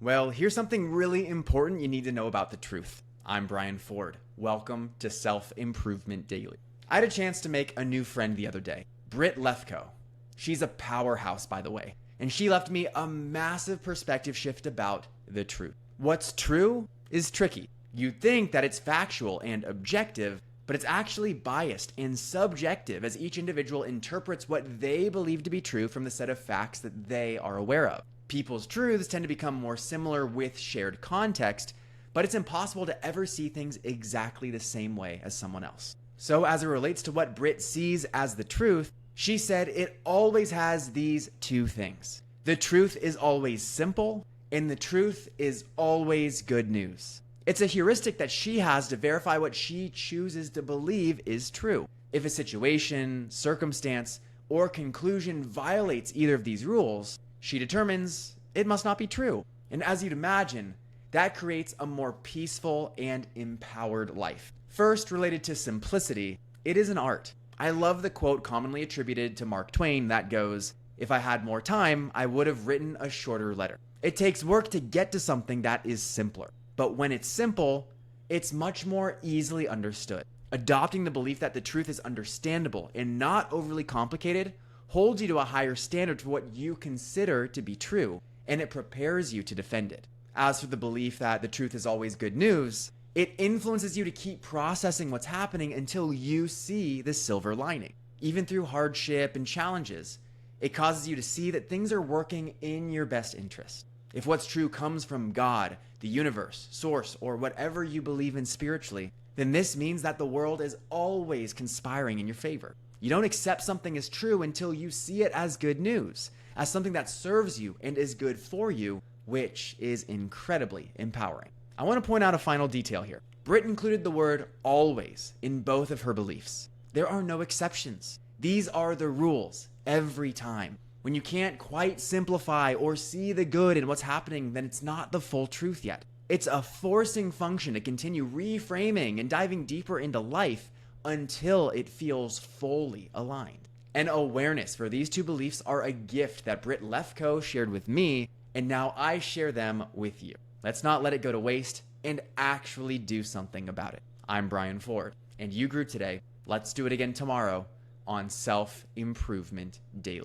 Well, here's something really important you need to know about the truth. I'm Brian Ford. Welcome to Self-Improvement Daily. I had a chance to make a new friend the other day, Britt Lefkoe. She's a powerhouse, by the way, and she left me a massive perspective shift about the truth. What's true is tricky. You'd think that it's factual and objective, but it's actually biased and subjective as each individual interprets what they believe to be true from the set of facts that they are aware of. People's truths tend to become more similar with shared context, but it's impossible to ever see things exactly the same way as someone else. So as it relates to what Britt sees as the truth, she said it always has these two things. The truth is always simple, and the truth is always good news. It's a heuristic that she has to verify what she chooses to believe is true. If a situation, circumstance, or conclusion violates either of these rules, she determines it must not be true. And as you'd imagine, that creates a more peaceful and empowered life. First, related to simplicity, it is an art. I love the quote commonly attributed to Mark Twain that goes, "If I had more time, I would have written a shorter letter." It takes work to get to something that is simpler. But when it's simple, it's much more easily understood. Adopting the belief that the truth is understandable and not overly complicated holds you to a higher standard for what you consider to be true, and it prepares you to defend it. As for the belief that the truth is always good news, it influences you to keep processing what's happening until you see the silver lining. Even through hardship and challenges, it causes you to see that things are working in your best interest. If what's true comes from God, the universe, source, or whatever you believe in spiritually, then this means that the world is always conspiring in your favor. You don't accept something as true until you see it as good news, as something that serves you and is good for you, which is incredibly empowering. I want to point out a final detail here. Britt included the word always in both of her beliefs. There are no exceptions. These are the rules every time. When you can't quite simplify or see the good in what's happening, then it's not the full truth yet. It's a forcing function to continue reframing and diving deeper into life until it feels fully aligned. And awareness for these two beliefs are a gift that Britt Lefkoe shared with me, and now I share them with you. Let's not let it go to waste and actually do something about it. I'm Brian Ford, and you grew today. Let's do it again tomorrow on Self-Improvement Daily.